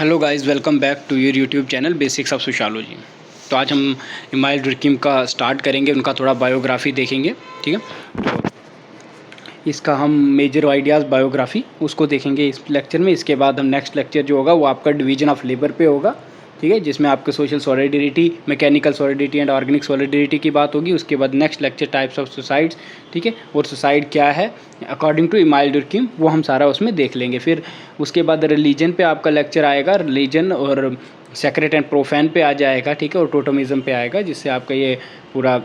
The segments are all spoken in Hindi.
Hello guys, welcome back to your YouTube channel basics of sociology. तो आज हम इमाइल डुर्कheim का स्टार्ट करेंगे, उनका थोड़ा बायोग्राफी देखेंगे। ठीक है, तो इसका हम मेजर आइडियाज़ बायोग्राफी उसको देखेंगे इस लेक्चर में। इसके बाद हम नेक्स्ट लेक्चर जो होगा वो आपका डिवीजन ऑफ लेबर पे होगा। ठीक है, जिसमें आपके social solidarity, mechanical solidarity and organic solidarity की बात होगी। उसके बाद next lecture types of suicides. ठीक है, और सुसाइड क्या है अकॉर्डिंग टू इमाइल डुर्कheim, वो हम सारा उसमें देख लेंगे। फिर उसके बाद रिलीजन पे आपका लेक्चर आएगा, रिलीजन और सेक्रेट एंड प्रोफैन पे आ जाएगा। ठीक है, और टोटमिज्म पे आएगा, जिससे आपका ये पूरा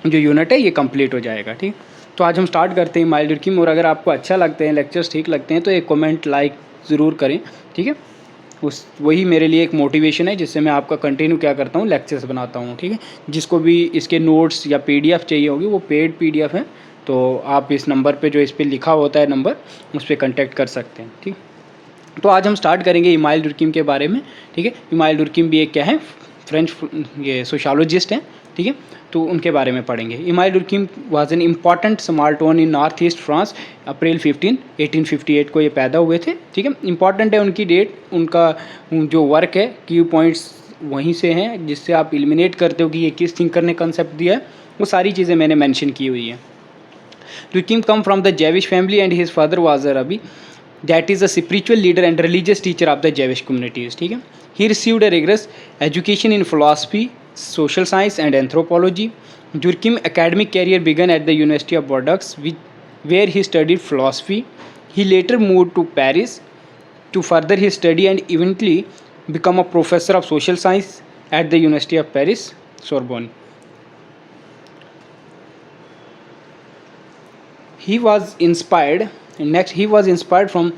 जो यूनिट है ये कंप्लीट हो जाएगा। ठीक, तो आज हम स्टार्ट करते हैं इमाइल डुर्कheim। और अगर आपको अच्छा लगते हैं लेक्चर्स, ठीक लगते हैं, तो एक कमेंट लाइक ज़रूर करें। ठीक है, वही मेरे लिए एक मोटिवेशन है, जिससे मैं आपका कंटिन्यू क्या करता हूँ, लेक्चर्स बनाता हूँ। ठीक है, जिसको भी इसके नोट्स या PDF चाहिए होगी, वो पेड PDF है, तो आप इस नंबर पे जो इस पर लिखा होता है नंबर, उस पर कॉन्टैक्ट कर सकते हैं। ठीक, तो आज हम स्टार्ट करेंगे इमाइल डुर्कheim के बारे में। ठीक है, इमाइल डुर्कheim भी एक क्या है, फ्रेंच ये सोशियोलॉजिस्ट हैं। ठीक है, तो उनके बारे में पढ़ेंगे। Emile Durkheim was an important small town in north east France. April 15, 1858 को ये पैदा हुए थे। ठीक है, इंपॉर्टेंट है उनकी डेट, उनका जो वर्क है, की पॉइंट्स वहीं से हैं, जिससे आप एलिमिनेट करते हो कि ये किस थिंकर ने कंसेप्ट दिया है। वो सारी चीज़ें मैंने मेंशन की हुई हैं। डुर्कheim come from the Jewish family and his father was a rabbi, that is a spiritual leader and religious teacher of the Jewish communities. ठीक है, he received a rigorous education in philosophy, social science and anthropology. Durkheim academic career began at the University of Bordeaux, where he studied philosophy. He later moved to Paris to further his study and eventually become a professor of social science at the University of Paris, Sorbonne. He was inspired from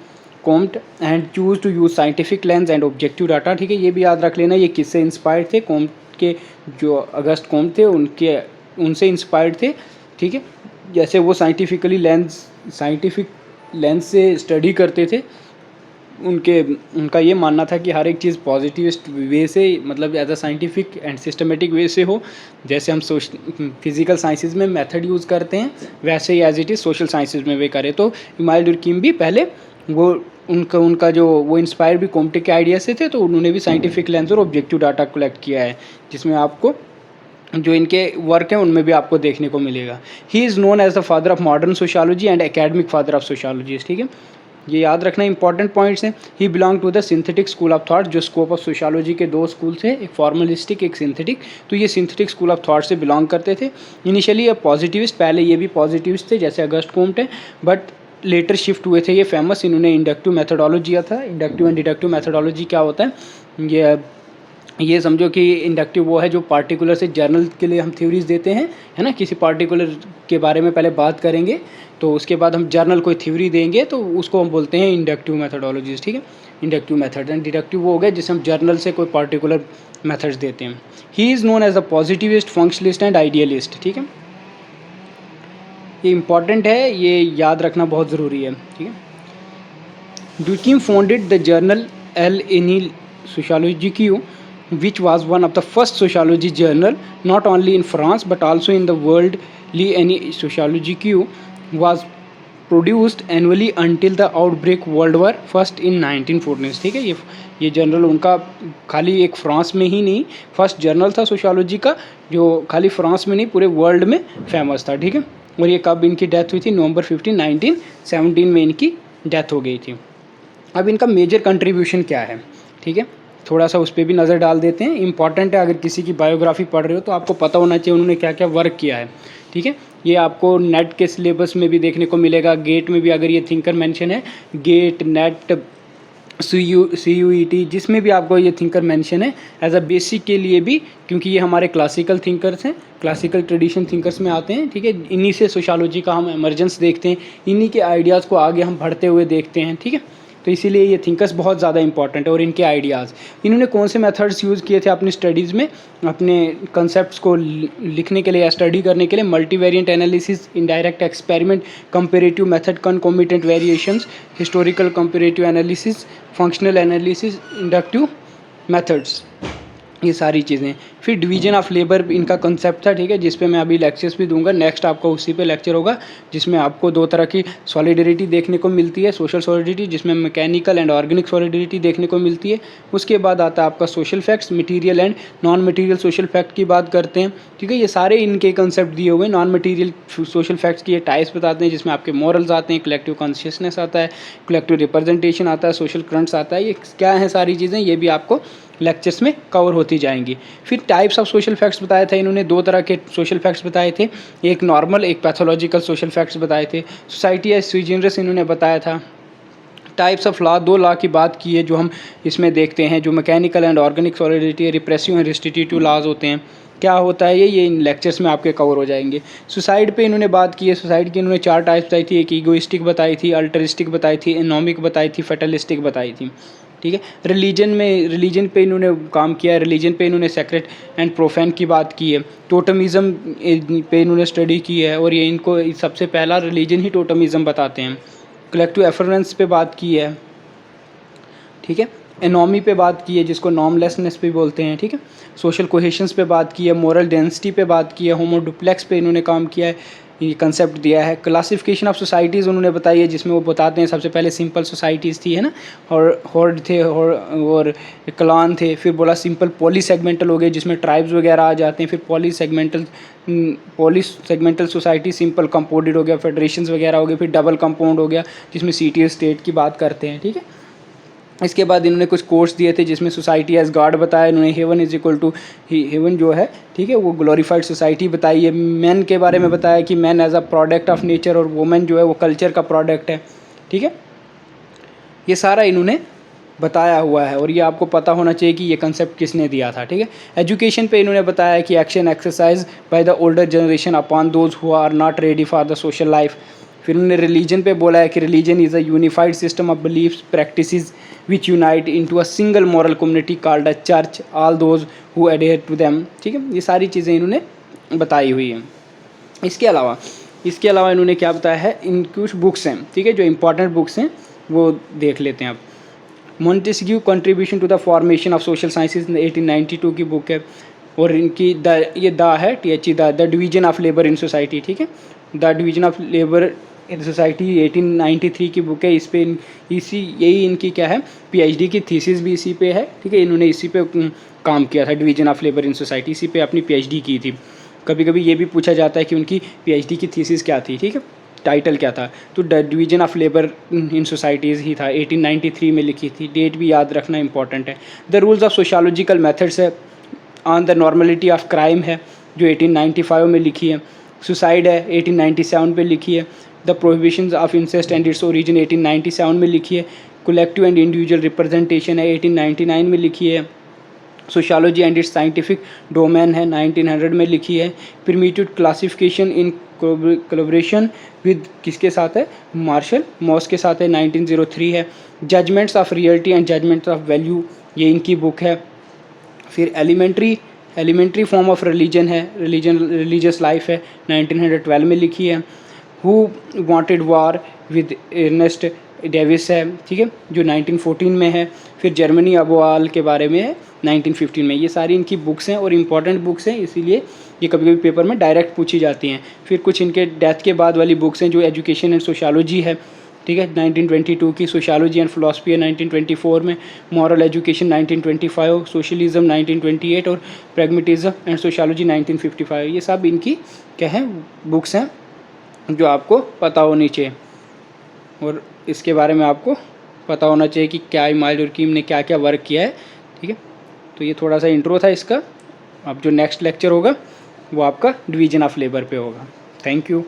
Comte and chose to use scientific lens and objective data. ठीक है, ये भी याद रख लेना, ये किससे इंस्पायर्ड थे? कॉम्ट के जो अगस्त कॉम्ट थे, उनसे इंस्पायर्ड थे। ठीक है, जैसे वो साइंटिफिक लेंस से स्टडी करते थे। उनका ये मानना था कि हर एक चीज़ पॉजिटिविस्ट वे से, मतलब as a scientific and systematic way से हो। जैसे हम फिजिकल साइंसेज में मेथड यूज़ करते हैं, वैसे ही as it is social sciences में वे करें। तो इमाइल डुर्कheim भी पहले वो उनका जो वो इंस्पायर भी कॉम्टे के आइडिया से थे, तो उन्होंने भी साइंटिफिक लेंस और ऑब्जेक्टिव डाटा कलेक्ट किया है, जिसमें आपको जो इनके वर्क हैं उनमें भी आपको देखने को मिलेगा। He is known as the father of modern sociology and academic father of sociology. ठीक है, ये याद रखना इंपॉर्टेंट पॉइंट्स हैं। He belong to the synthetic school of thought, जो स्कोप ऑफ सोशियोलॉजी के दो स्कूल्स हैं, एक फॉर्मलिस्टिक, एक सिंथेटिक। तो ये सिंथेटिक स्कूल ऑफ थॉट से बिलोंग करते थे। इनिशियली पॉजिटिविस्ट, पहले ये भी पॉजिटिविस्ट थे जैसे अगस्ट कॉम्ट है, बट लेटर शिफ्ट हुए थे ये फेमस। इन्होंने इंडक्टिव मेथडोलॉजी दिया था। इंडक्टिव एंड डिडक्टिव मेथडोलॉजी क्या होता है, ये समझो कि इंडक्टिव वो है जो पार्टिकुलर से जर्नल के लिए हम थ्योरीज देते हैं, है ना। किसी पार्टिकुलर के बारे में पहले बात करेंगे, तो उसके बाद हम जर्नल कोई थ्योरी देंगे, तो उसको हम बोलते हैं इंडक्टिव मेथडोलॉजीज। ठीक है, इंडक्टिव मेथड एंड डिडक्टिव वो हो गया जिसे हम जर्नल से कोई पार्टिकुलर मेथड्स देते हैं। He is known as a positivist, functionalist and idealist. ठीक है, ये इंपॉर्टेंट है, ये याद रखना बहुत ज़रूरी है। ठीक है, Durkheim founded the journal L Année Sociologique, which was one of the first sociology journal not only in France but also in the world. L'Année sociologique was produced annually until the outbreak World War First in 1914. ठीक है, ये जर्नल उनका खाली एक फ्रांस में ही नहीं, फर्स्ट जर्नल था सोशियोलॉजी का, जो खाली फ्रांस में नहीं पूरे वर्ल्ड में फेमस था। ठीक है, और ये कब इनकी डेथ हुई थी? नवंबर 15, 1917 में इनकी डेथ हो गई थी। अब इनका मेजर कंट्रीब्यूशन क्या है? ठीक है, थोड़ा सा उस पर भी नज़र डाल देते हैं। इंपॉर्टेंट है, अगर किसी की बायोग्राफी पढ़ रहे हो तो आपको पता होना चाहिए उन्होंने क्या क्या वर्क किया है। ठीक है, ये आपको नेट के सिलेबस में भी देखने को मिलेगा, गेट में भी अगर ये थिंकर मेंशन है, गेट, नेट, CUET, जिसमें भी आपको ये थिंकर मेंशन है एज अ बेसिक के लिए भी, क्योंकि ये हमारे क्लासिकल थिंकर्स हैं, क्लासिकल ट्रेडिशन थिंकर्स में आते हैं। ठीक है, इन्हीं से सोशियोलॉजी का हम एमर्जेंस देखते हैं, इन्हीं के आइडियाज़ को आगे हम बढ़ते हुए देखते हैं। ठीक है, तो इसीलिए ये थिंकर्स बहुत ज़्यादा इंपॉर्टेंट है। और इनके आइडियाज़, इन्होंने कौन से मेथड्स यूज़ किए थे अपनी स्टडीज़ में, अपने कंसेप्ट्स को लिखने के लिए या स्टडी करने के लिए? Multivariant analysis, indirect experiment, comparative method, concomitant variations, historical comparative analysis, functional analysis, inductive methods. ये सारी चीज़ें। फिर डिवीजन ऑफ लेबर इनका कंसेप्ट था, ठीक है, जिस पे मैं अभी लेक्चर्स भी दूंगा। नेक्स्ट आपका उसी पे लेक्चर होगा, जिसमें आपको दो तरह की सॉलिडरिटी देखने को मिलती है। सोशल सॉलिडरिटी, जिसमें मैकेनिकल एंड ऑर्गेनिक सॉलिडरिटी देखने को मिलती है। उसके बाद आता है आपका social facts, material and non material social fact की बात करते हैं, ठीक है। ये सारे इनके कंसेप्ट दिए हुए हैं। नॉन मटीरियल सोशल फैक्ट्स की ये टाइप्स बताते हैं, जिसमें आपके मॉरल्स आते हैं, कलेक्टिव कॉन्शियसनेस आता है, कलेक्टिव रिप्रेजेंटेशन आता है, सोशल करंट्स आता है। ये क्या है सारी चीज़ें, ये भी आपको लेक्चर्स में कवर होती जाएंगी। फिर टाइप्स ऑफ सोशल फैक्ट्स बताया था इन्होंने, दो तरह के सोशल फैक्ट्स बताए थे, एक नॉर्मल, एक पैथोलॉजिकल सोशल फैक्ट्स बताए थे। सोसाइटी एज सुई जनरस इन्होंने बताया था। टाइप्स ऑफ लॉ, दो लॉ की बात की है जो हम इसमें देखते हैं, जो mechanical and organic solidarity, repressive and restitutive laws होते हैं। क्या होता है ये इन लेक्चर्स में आपके कवर हो जाएंगे। सुसाइड पे इन्होंने बात की है। सुसाइड की इन्होंने 4 टाइप्स बताई थी, एक ईगोइस्टिक बताई थी, अल्टरिस्टिक बताई थी, एनोमिक बताई थी, फैटलिस्टिक बताई थी, ठीक है। रिलीजन पे इन्होंने काम किया है। रिलीजन पे इन्होंने सेक्रेट एंड प्रोफेन की बात की है। टोटमिज़म पे इन्होंने स्टडी की है, और ये इनको सबसे पहला रिलीजन ही टोटमिज़म बताते हैं। कलेक्टिव एफरेंस पे बात की है, ठीक है। एनोमी पे बात की है, जिसको नॉर्मलेसनेस भी बोलते हैं, ठीक है। सोशल कोहेशंस पे बात की है, मोरल डेंसिटी पे बात की है, होमो डुप्लेक्स पे इन्होंने काम किया है, ये कंसेप्ट दिया है। क्लासिफिकेशन ऑफ सोसाइटीज़ उन्होंने बताई है, जिसमें वो बताते हैं सबसे पहले सिंपल सोसाइटीज़ थी, है ना, और हॉर्ड थे और क्लान थे। फिर बोला सिंपल पॉली सेगमेंटल हो गए, जिसमें ट्राइब्स वगैरह आ जाते हैं। फिर poly segmental society, simple compounded हो गया, फेडरेशंस वगैरह हो गए। फिर डबल कंपाउंड हो गया, जिसमें सिटी स्टेट की बात करते हैं, ठीक है। इसके बाद इन्होंने कुछ कोर्स दिए थे, जिसमें सोसाइटी एज गॉड बताया इन्होंने। Heaven is equal to, heaven जो है, ठीक है, वो ग्लोरीफाइड सोसाइटी बताई है। मैन के बारे में बताया कि man as a product of nature, और वुमेन जो है वो कल्चर का प्रोडक्ट है, ठीक है। ये सारा इन्होंने बताया हुआ है, और ये आपको पता होना चाहिए कि ये कंसेप्ट किसने दिया था, ठीक है। एजुकेशन पे इन्होंने बताया कि action exercise by the older generation upon those who are not ready for the social life. फिर उन्होंने रिलीजन पे बोला है कि religion is a unified system of beliefs practices which unite into a single moral community called a church, all those who adhere to them, ठीक है। ये सारी चीज़ें इन्होंने बताई हुई हैं। इसके अलावा इन्होंने क्या बताया है, इन कुछ बुक्स हैं, ठीक है, जो इंपॉर्टेंट बुक्स हैं वो देख लेते हैं आप। Montesquieu contribution to the formation of social sciences 1892 की बुक है, और इनकी ये है THE the division of labour in society, ठीक है। The division of labour in society 1893 की बुक है। इस पे यही इनकी क्या है, PhD की थीसिस भी इसी पे है, ठीक है। इन्होंने इसी पे काम किया था, division of labour in society, इसी पे अपनी PhD की थी। कभी कभी ये भी पूछा जाता है कि उनकी PhD की थीसिस क्या थी, ठीक है, टाइटल क्या था। तो the division of labour in societies ही था, 1893 में लिखी थी। डेट भी याद रखना इंपॉर्टेंट है। The rules of sociological methods है। On the normality of crime है, जो 1895 में लिखी है। सुसाइड है, 1897 पे लिखी है। The prohibitions of incest and its origin 1897 में लिखी है। कलेक्टिव एंड इंडिविजुअल रिप्रेजेंटेशन है, 1899 में लिखी है। Sociology and it's scientific domain है, 1900 में लिखी है। Permitted classification in collaboration with किसके साथ है, मार्शल मॉस के साथ है, 1903 है। Judgments of reality and judgments of value, ये इनकी बुक है। फिर एलिमेंट्री फॉर्म ऑफ रिलीजन है, रिलीजियस लाइफ है, 1912 में लिखी है। Who wanted war with Ernest Davis है, ठीक है, जो 1914 में है। फिर जर्मनी अबोआल के बारे में है, 1915 में। ये सारी इनकी बुक्स हैं और इम्पॉर्टेंट बुक्स हैं, इसीलिए ये कभी कभी पेपर में डायरेक्ट पूछी जाती हैं। फिर कुछ इनके डेथ के बाद वाली बुक्स हैं, जो एजुकेशन एंड सोशियोलॉजी है, ठीक है, 1922 की। सोशियोलॉजी एंड फिलॉसफी है 1924 में। मॉरल एजुकेशन 1925, सोशलिज्म 1928 और प्रैग्मेटिज्म एंड सोशियोलॉजी 1955। ये सब इनकी क्या है, बुक्स हैं जो आपको पता होनी चाहिए, और इसके बारे में आपको पता होना चाहिए कि क्या इमाइल डुर्कीम ने क्या क्या वर्क किया है, ठीक है। तो ये थोड़ा सा इंट्रो था इसका। अब जो नेक्स्ट लेक्चर होगा वो आपका डिवीजन ऑफ लेबर पे होगा। Thank you.